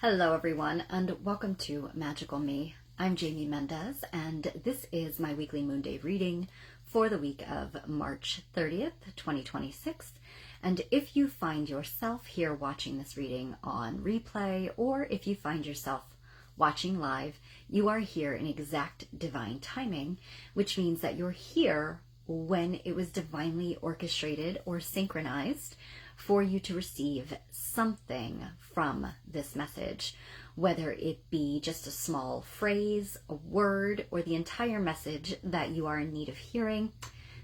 Hello everyone and welcome to Magical Me. I'm Jamie Mendez and this is my weekly Moonday reading for the week of March 30th, 2026. And if you find yourself here watching this reading on replay, or if you find yourself watching live, you are here in exact divine timing, which means that you're here when it was divinely orchestrated or synchronized for you to receive something from this message, whether it be just a small phrase, a word, or the entire message that you are in need of hearing.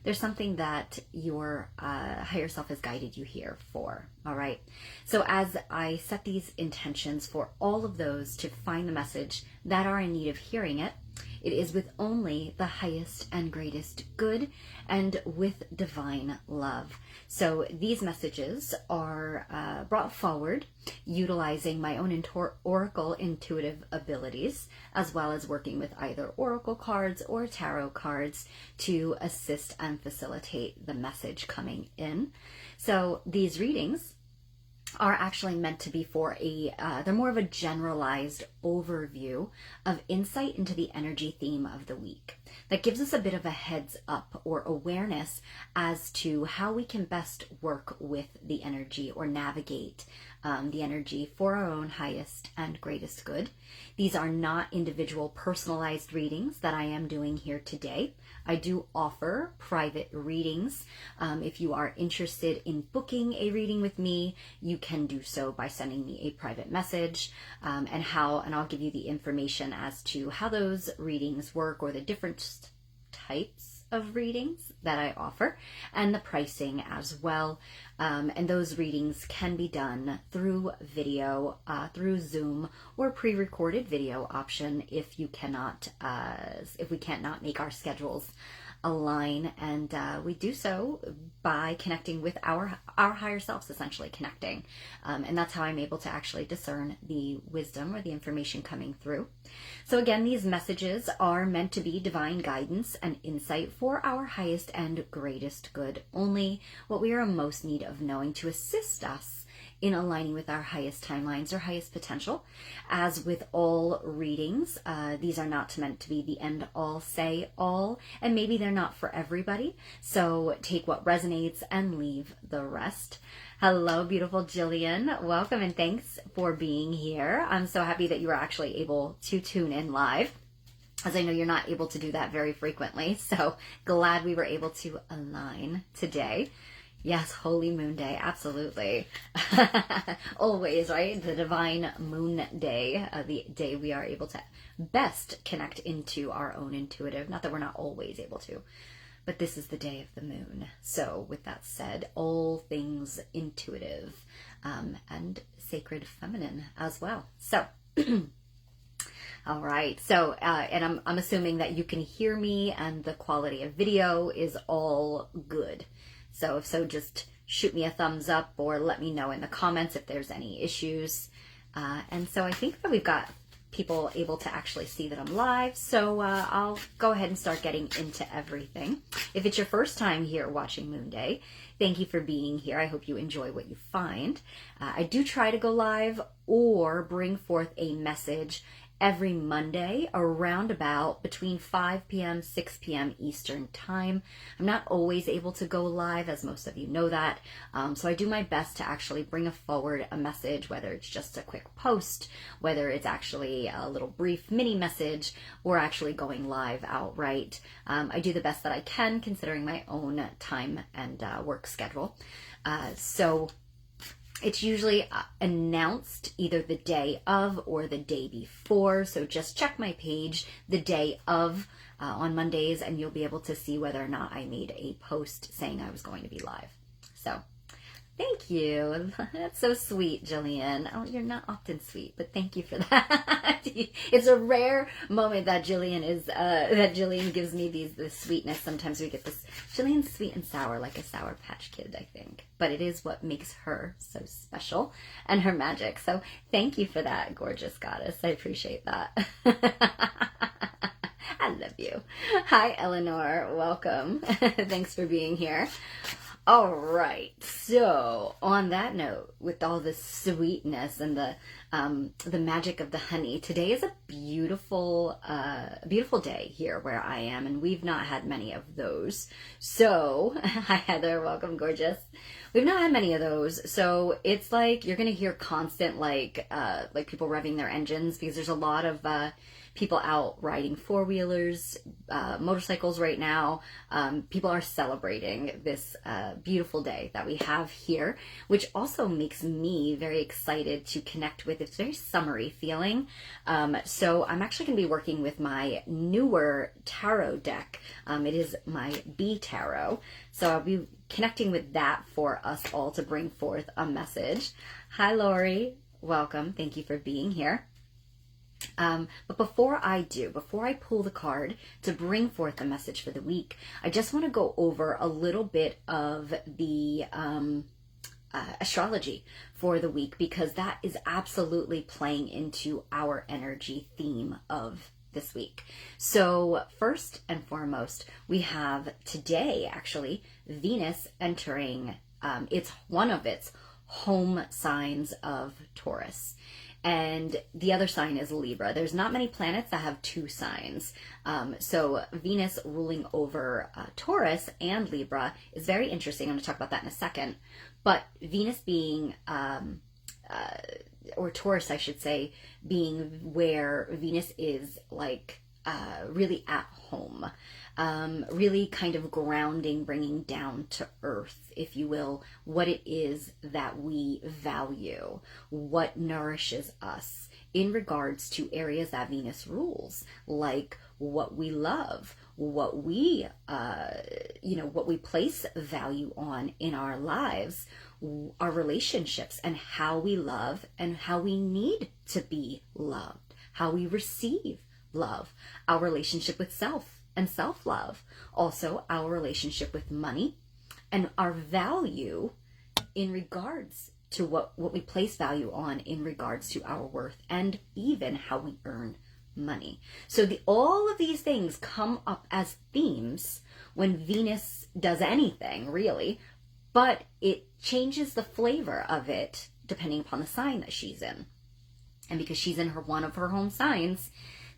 There's something that your higher self has guided you here for, all right? So as I set these intentions for all of those to find the message that are in need of hearing it, it is with only the highest and greatest good and with divine love. So these messages are brought forward utilizing my own oracle intuitive abilities, as well as working with either oracle cards or tarot cards to assist and facilitate the message coming in. So these readings are actually meant to be for they're more of a generalized overview of insight into the energy theme of the week. That gives us a bit of a heads up or awareness as to how we can best work with the energy or navigate the energy for our own highest and greatest good. These are not individual personalized readings that I am doing here today. I do offer private readings. If you are interested in booking a reading with me, you can do so by sending me a private message, and I'll give you the information as to how those readings work, or the different types of readings that I offer, and the pricing as well. And those readings can be done through video, through Zoom, or pre-recorded video option if we cannot make our schedules align, and we do so by connecting with our higher selves, essentially connecting, and that's how I'm able to actually discern the wisdom or the information coming through. So again, these messages are meant to be divine guidance and insight for our highest and greatest good, only what we are in most need of knowing to assist us in aligning with our highest timelines or highest potential. As with all readings, these are not meant to be the end all, say all, and maybe they're not for everybody. So take what resonates and leave the rest. Hello, beautiful Jillian. Welcome and thanks for being here. I'm so happy that you were actually able to tune in live, as I know you're not able to do that very frequently. So glad we were able to align today. Yes, Holy Moonday, absolutely. Always, right? The divine moon day, the day we are able to best connect into our own intuitive. Not that we're not always able to, but this is the day of the moon. So with that said, all things intuitive and sacred feminine as well. So, all right. So, and I'm assuming that you can hear me and the quality of video is all good. So if so, just shoot me a thumbs up or let me know in the comments if there's any issues. And so I think that we've got people able to actually see that I'm live. So I'll go ahead and start getting into everything. If it's your first time here watching Moonday, thank you for being here. I hope you enjoy what you find. I do try to go live or bring forth a message every Monday around about between 5 p.m., 6 p.m. Eastern time. I'm not always able to go live, as most of you know that. So I do my best to actually bring forward a message, whether it's just a quick post, whether it's actually a little brief mini message, or actually going live outright. I do the best that I can considering my own time and work schedule. So it's usually announced either the day of or the day before. So just check my page the day of on Mondays, and you'll be able to see whether or not I made a post saying I was going to be live. So thank you. That's so sweet, Jillian. Oh, you're not often sweet, but thank you for that. It's a rare moment that Jillian gives me this sweetness. Sometimes we get this, Jillian's sweet and sour, like a Sour Patch Kid, I think. But it is what makes her so special and her magic. So thank you for that, gorgeous goddess. I appreciate that. I love you. Hi, Eleanor. Welcome. Thanks for being here. All right. So, on that note, with all the sweetness and the magic of the honey, today is a beautiful day here where I am, and we've not had many of those. So, hi Heather, welcome, gorgeous. We've not had many of those, so it's like you're gonna hear constant like people revving their engines because there's a lot of people out riding four-wheelers, motorcycles right now. People are celebrating this beautiful day that we have here, which also makes me very excited to connect with. It's very summery feeling. So I'm actually going to be working with my newer tarot deck. It is my B Tarot. So I'll be connecting with that for us all to bring forth a message. Hi, Lori. Welcome. Thank you for being here. But before I pull the card to bring forth the message for the week, I just want to go over a little bit of the astrology for the week, because that is absolutely playing into our energy theme of this week. So first and foremost, we have today actually Venus entering it's one of its home signs of Taurus. And the other sign is Libra. There's not many planets that have two signs. So Venus ruling over Taurus and Libra is very interesting. I'm going to talk about that in a second. But Venus being, or Taurus, I should say, being where Venus is like really at home. Really kind of grounding, bringing down to earth, if you will, what it is that we value, what nourishes us in regards to areas that Venus rules, like what we love, what we, what we place value on in our lives, our relationships, and how we love and how we need to be loved, how we receive love, our relationship with self and self-love, also our relationship with money, and our value in regards to what we place value on in regards to our worth, and even how we earn money. So all of these things come up as themes when Venus does anything, really, but it changes the flavor of it depending upon the sign that she's in. And because she's in one of her home signs,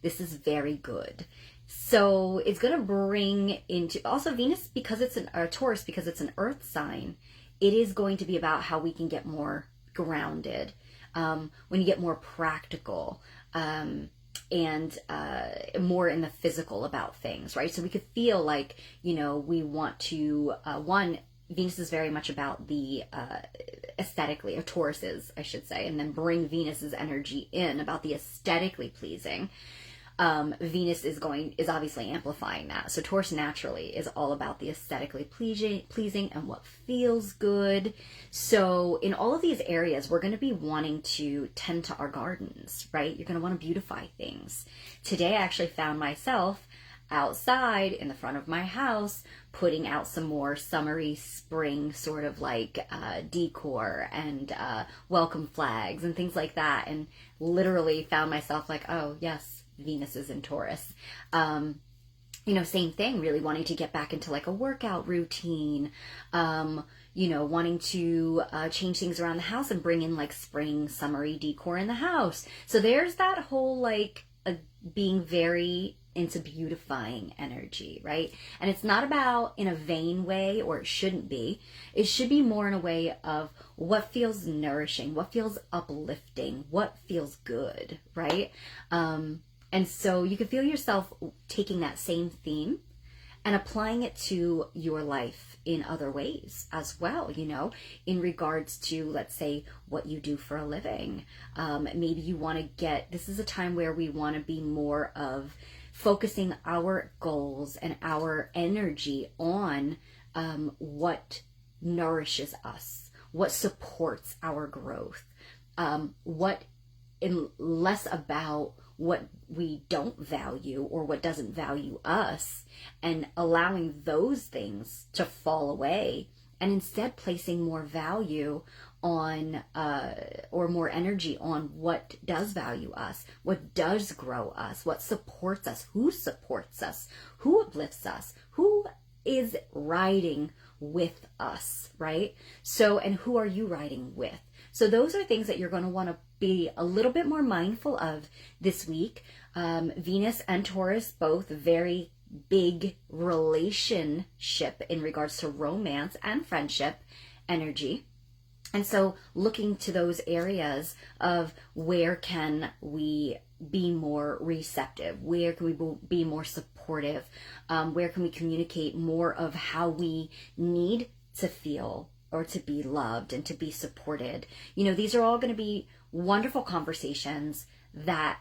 this is very good. So it's going to bring into, also Venus, because it's Taurus, because it's an earth sign, it is going to be about how we can get more grounded, when you get more practical, and more in the physical about things, right? So we could feel like, we want to, Venus is very much about the aesthetically, or Taurus is, I should say, and then bring Venus's energy in about the aesthetically pleasing. Venus is obviously amplifying that. So Taurus naturally is all about the aesthetically pleasing and what feels good. So in all of these areas, we're going to be wanting to tend to our gardens, right? You're going to want to beautify things. Today, I actually found myself outside in the front of my house, putting out some more summery spring sort of like decor and welcome flags and things like that. And literally found myself like, oh yes, Venus is in Taurus. Same thing, really wanting to get back into like a workout routine, wanting to change things around the house and bring in like spring, summery decor in the house. So there's that whole like being very into beautifying energy, right? And it's not about in a vain way, or it shouldn't be. It should be more in a way of what feels nourishing, what feels uplifting, what feels good, right? And so you can feel yourself taking that same theme and applying it to your life in other ways as well, in regards to, let's say, what you do for a living. Maybe you want to this is a time where we want to be more of focusing our goals and our energy on what nourishes us, what supports our growth, less about what we don't value or what doesn't value us, and allowing those things to fall away, and instead placing more value on or more energy on what does value us, what does grow us, what supports us, who uplifts us, who is riding with us, right? So, and who are you riding with? So those are things that you're going to want to be a little bit more mindful of this week. Venus and Taurus, both very big relationship in regards to romance and friendship energy. And so looking to those areas of where can we be more receptive? Where can we be more supportive? Where can we communicate more of how we need to feel or to be loved and to be supported? You know, these are all going to be wonderful conversations that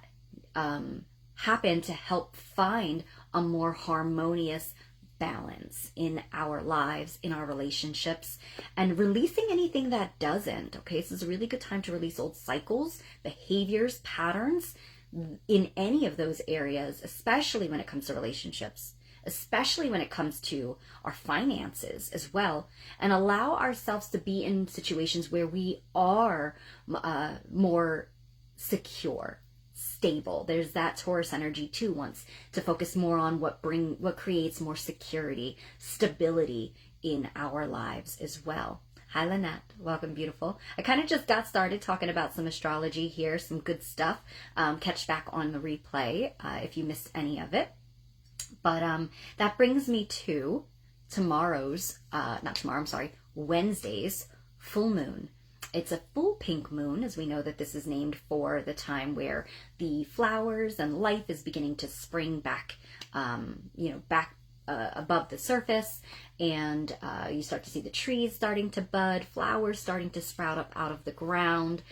happen to help find a more harmonious balance in our lives, in our relationships, and releasing anything that doesn't. Okay, so it's a really good time to release old cycles, behaviors, patterns in any of those areas, especially when it comes to relationships, especially when it comes to our finances as well, and allow ourselves to be in situations where we are more secure, stable. There's that Taurus energy too, wants to focus more on what creates more security, stability in our lives as well. Hi Lynette, welcome beautiful. I kind of just got started talking about some astrology here, some good stuff. Catch back on the replay if you missed any of it. But that brings me to Wednesday's full moon. It's a full pink moon, as we know that this is named for the time where the flowers and life is beginning to spring back, back above the surface, and you start to see the trees starting to bud, flowers starting to sprout up out of the ground.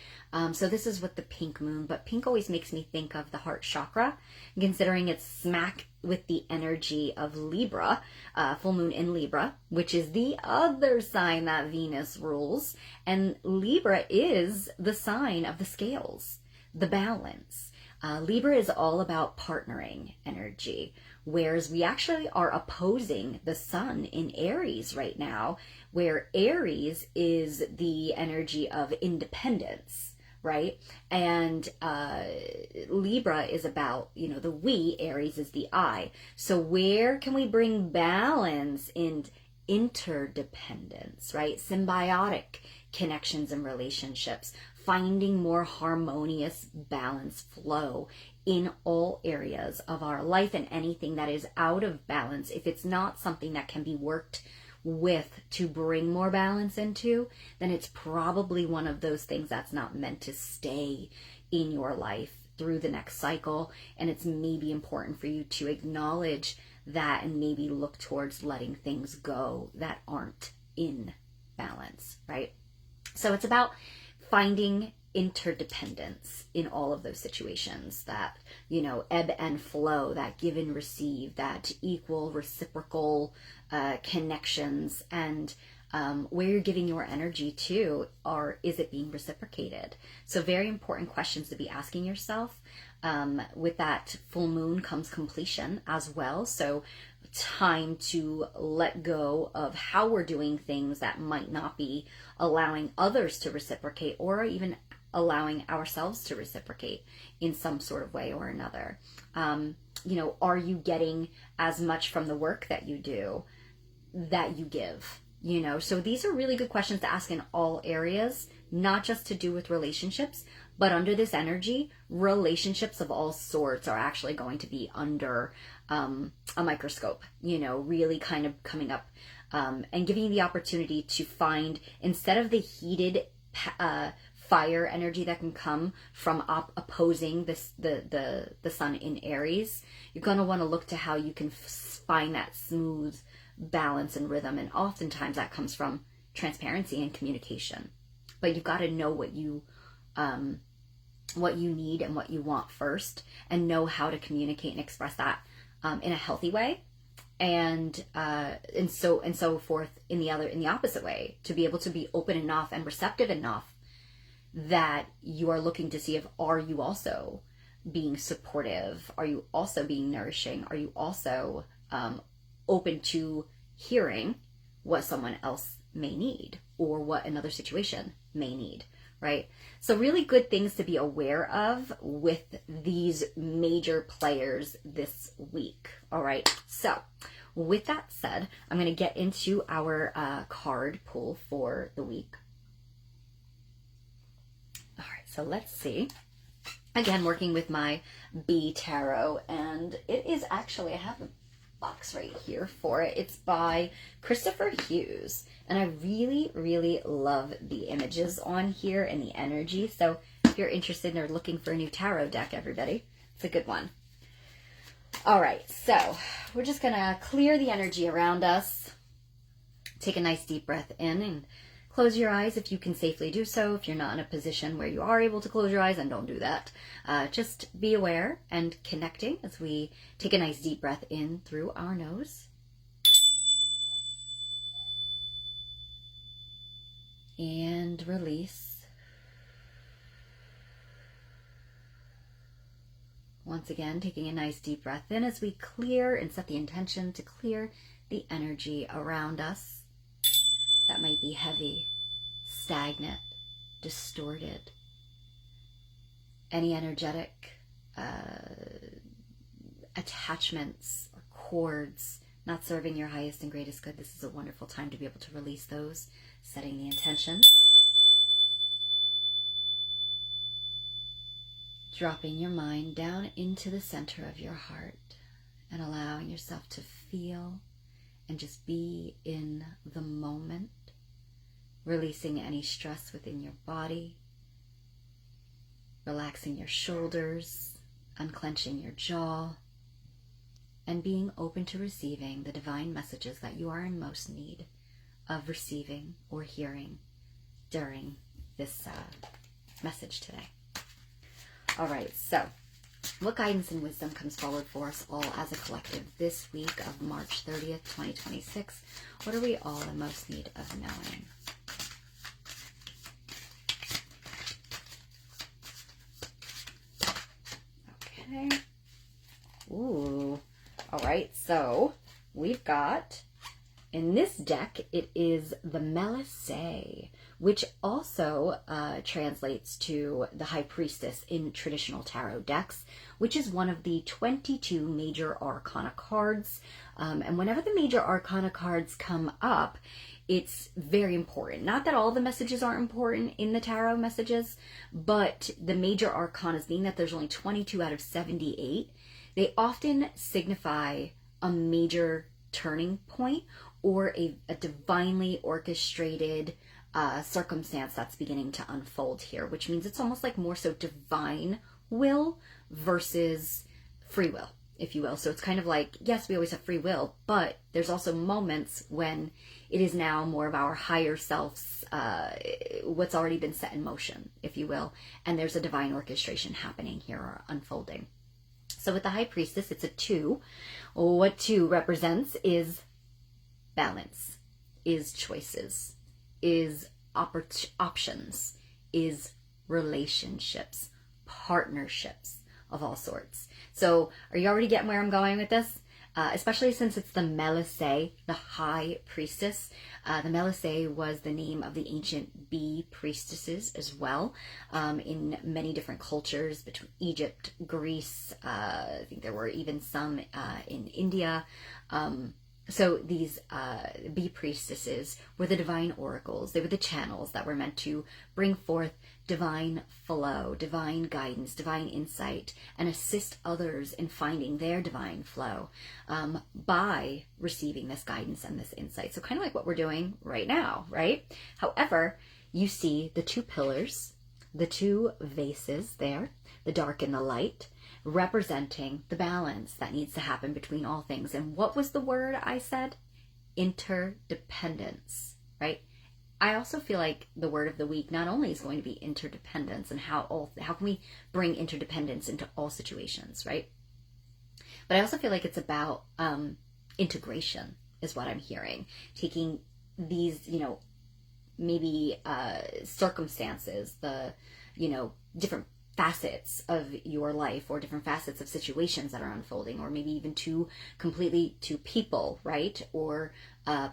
So this is with the pink moon, but pink always makes me think of the heart chakra, considering it's smack with the energy of Libra, full moon in Libra, which is the other sign that Venus rules. And Libra is the sign of the scales, the balance. Libra is all about partnering energy, whereas we actually are opposing the sun in Aries right now, where Aries is the energy of independence, right? And Libra is about, the we, Aries is the I. So where can we bring balance in interdependence, right? Symbiotic connections and relationships, finding more harmonious balance flow in all areas of our life, and anything that is out of balance, if it's not something that can be worked with to bring more balance into, then it's probably one of those things that's not meant to stay in your life through the next cycle. And it's maybe important for you to acknowledge that and maybe look towards letting things go that aren't in balance, right? So it's about finding interdependence in all of those situations, that, ebb and flow, that give and receive, that equal reciprocal connections, and where you're giving your energy to, or is it being reciprocated? So very important questions to be asking yourself. With that full moon comes completion as well. So time to let go of how we're doing things that might not be allowing others to reciprocate, or even allowing ourselves to reciprocate in some sort of way or another. Are you getting as much from the work that you do that you give? So these are really good questions to ask in all areas, not just to do with relationships, but under this energy, relationships of all sorts are actually going to be under a microscope, really kind of coming up and giving you the opportunity to find, instead of the heated fire energy that can come from opposing the sun in Aries, you're going to want to look to how you can find that smooth balance and rhythm. And oftentimes that comes from transparency and communication. But you've got to know what you need and what you want first, and know how to communicate and express that in a healthy way, and so forth in the opposite way, to be able to be open enough and receptive enough that you are looking to see if, are you also being supportive? Are you also being nourishing? Are you also open to hearing what someone else may need, or what another situation may need, right? So really good things to be aware of with these major players this week. All right. So with that said, I'm going to get into our card pull for the week. All right, so let's see. Again, working with my B Tarot, and it is actually, I have a box right here for it. It's by Christopher Hughes, and I really, really love the images on here and the energy. So if you're interested or looking for a new tarot deck, everybody, it's a good one. All right, so we're just gonna clear the energy around us. Take a nice deep breath in and close your eyes if you can safely do so. If you're not in a position where you are able to close your eyes, then don't do that. Just be aware and connecting as we take a nice deep breath in through our nose. And release. Once again, taking a nice deep breath in as we clear and set the intention to clear the energy around us. That might be heavy, stagnant, distorted. Any energetic attachments or cords not serving your highest and greatest good. This is a wonderful time to be able to release those, setting the intention. Dropping your mind down into the center of your heart and allowing yourself to feel and just be in the moment. Releasing any stress within your body, relaxing your shoulders, unclenching your jaw, and being open to receiving the divine messages that you are in most need of receiving or hearing during this message today. All right, so what guidance and wisdom comes forward for us all as a collective this week of March 30th, 2026? What are we all in most need of knowing? Okay. Ooh. All right. So we've got, in this deck, it is the Mendez-Magickal, which also translates to the High Priestess in traditional tarot decks, which is one of the 22 major arcana cards. And whenever the major arcana cards come up, it's very important. Not that all the messages aren't important in the tarot messages, but the major arcanas, being that there's only 22 out of 78, they often signify a major turning point or a divinely orchestrated circumstance that's beginning to unfold here, which means it's almost like more so divine will versus free will, if you will. So it's kind of like, yes, we always have free will, but there's also moments when it is now more of our higher selves, what's already been set in motion, if you will, and there's a divine orchestration happening here or unfolding. So with the High Priestess, it's a 2. What 2 represents is balance, is choices, is options, is relationships, partnerships of all sorts. So are you already getting where I'm going with this? Especially since it's the Mendez-Magickal, the High Priestess. The Mendez-Magickal was the name of the ancient bee priestesses as well, in many different cultures between Egypt, Greece. I think there were even some in India. So these bee priestesses were the divine oracles. They were the channels that were meant to bring forth divine flow, divine guidance, divine insight, and assist others in finding their divine flow by receiving this guidance and this insight. So kind of like what we're doing right now, right? However, you see the 2 pillars, the 2 vases there, the dark and the light, representing the balance that needs to happen between all things. And what was the word I said? Interdependence, right? I also feel like the word of the week not only is going to be interdependence and how can we bring interdependence into all situations, right? But I also feel like it's about integration is what I'm hearing. Taking these, maybe circumstances, the, different facets of your life or different facets of situations that are unfolding, or maybe even two people, right? Or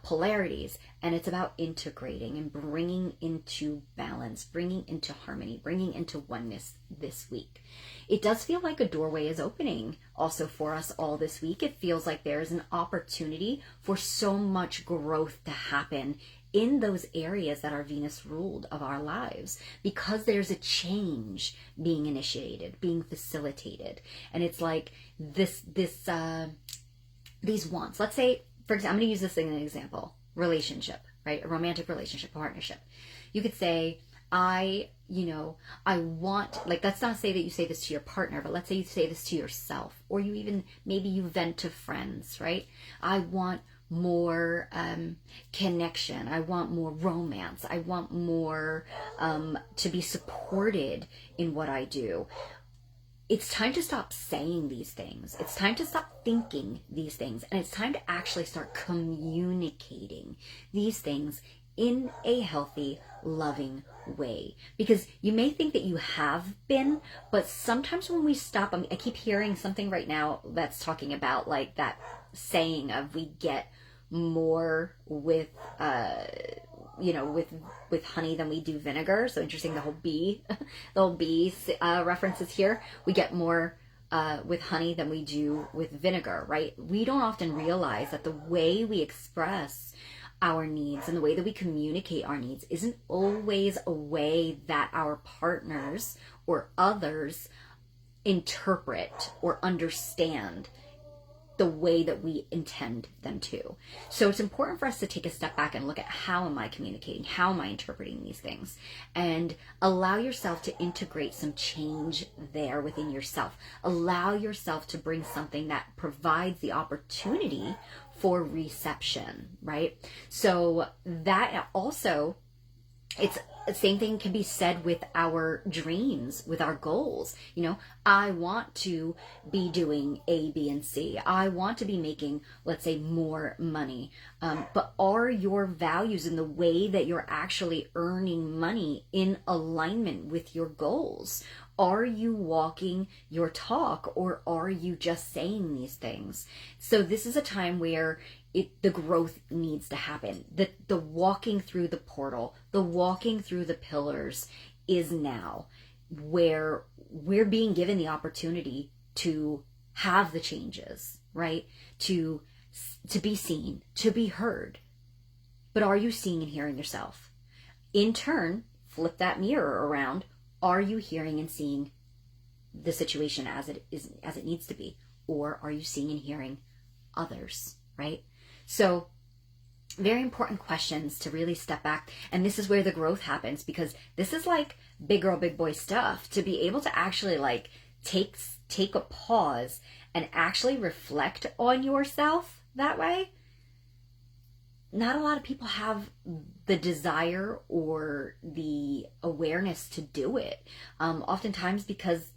polarities, and it's about integrating and bringing into balance, bringing into harmony, bringing into oneness this week. It does feel like a doorway is opening also for us all this week. It feels like there is an opportunity for so much growth to happen in those areas that are Venus ruled of our lives, because there's a change being initiated, being facilitated. And it's like these wants. Let's say, for example, I'm going to use this as an example. Relationship, right? A romantic relationship, partnership. You could say, I want, like, let's not say that you say this to your partner, but let's say you say this to yourself, or you even, maybe you vent to friends, right? I want more connection. I want more romance. I want more to be supported in what I do. It's time to stop saying these things. It's time to stop thinking these things. And it's time to actually start communicating these things in a healthy, loving way. Because you may think that you have been, but sometimes when we stop, I keep hearing something right now that's talking about like that saying of we get more with with honey than we do vinegar. So interesting, the whole bee references here. We get more with honey than we do with vinegar, right? We don't often realize that the way we express our needs and the way that we communicate our needs isn't always a way that our partners or others interpret or understand the way that we intend them to. So it's important for us to take a step back and look at, how am I communicating? How am I interpreting these things? And allow yourself to integrate some change there within yourself. Allow yourself to bring something that provides the opportunity for reception, right? So that also, it's the same thing can be said with our dreams, with our goals. I want to be doing A, B, and C. I want to be making, let's say, more money. But are your values and the way that you're actually earning money in alignment with your goals? Are you walking your talk, or are you just saying these things? So this is a time where the growth needs to happen. The walking through the portal, the walking through the pillars is now, where we're being given the opportunity to have the changes, right? To be seen, to be heard. But are you seeing and hearing yourself? In turn, flip that mirror around. Are you hearing and seeing the situation as it needs to be? Or are you seeing and hearing others, right? So very important questions to really step back. And this is where the growth happens, because this is like big girl, big boy stuff, to be able to actually like take a pause and actually reflect on yourself that way. Not a lot of people have the desire or the awareness to do it. Oftentimes because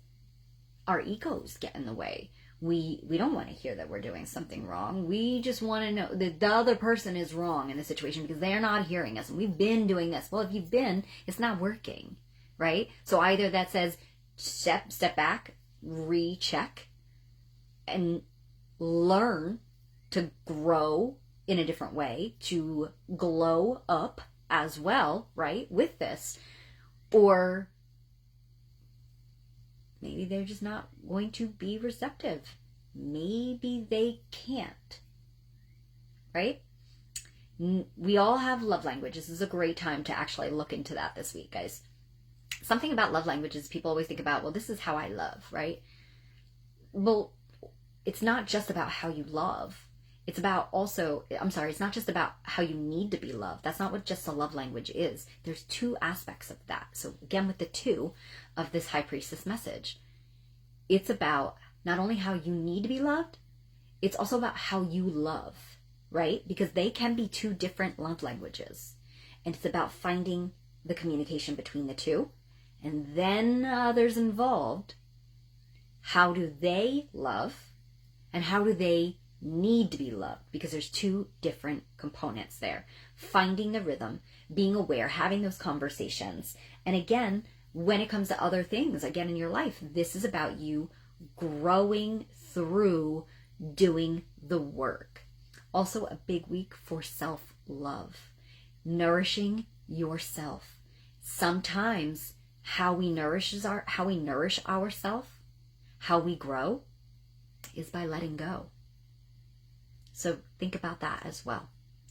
our egos get in the way. We don't want to hear that we're doing something wrong. We just want to know that the other person is wrong in the situation because they're not hearing us. And we've been doing this. Well, if you've been, it's not working, right? So either that says step back, recheck, and learn to grow in a different way, to glow up as well, right, with this. Or maybe they're just not going to be receptive. Maybe they can't, right? We all have love languages. This is a great time to actually look into that this week, guys. Something about love languages, people always think about, well, this is how I love, right? Well, it's not just about how you love. It's not just about how you need to be loved. That's not what just a love language is. There's two aspects of that. So again, with the two of this High Priestess message, it's about not only how you need to be loved, it's also about how you love, right? Because they can be two different love languages. And it's about finding the communication between the two. And then others involved. How do they love? And how do they need to be loved? Because there's two different components there. Finding the rhythm, being aware, having those conversations. And again, when it comes to other things, again in your life, this is about you growing through doing the work. Also a big week for self-love, nourishing yourself. Sometimes how we nourish ourselves, how we grow, is by letting go. So think about that as well.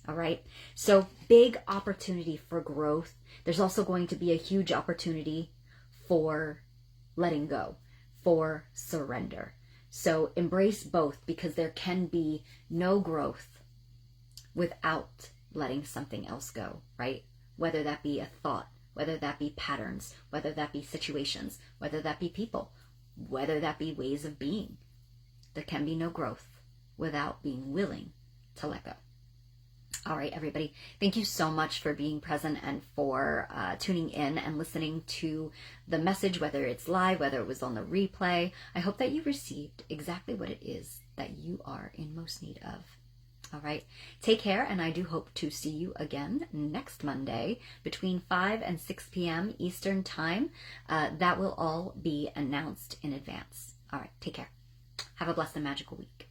All right. So big opportunity for growth. There's also going to be a huge opportunity for letting go, for surrender. So embrace both, because there can be no growth without letting something else go, right? Whether that be a thought, whether that be patterns, whether that be situations, whether that be people, whether that be ways of being. There can be no growth without being willing to let go. All right, everybody, thank you so much for being present and for tuning in and listening to the message, whether it's live, whether it was on the replay. I hope that you received exactly what it is that you are in most need of. All right, take care, and I do hope to see you again next Monday between 5 and 6 p.m. Eastern Time. That will all be announced in advance. All right, take care. Have a blessed and magical week.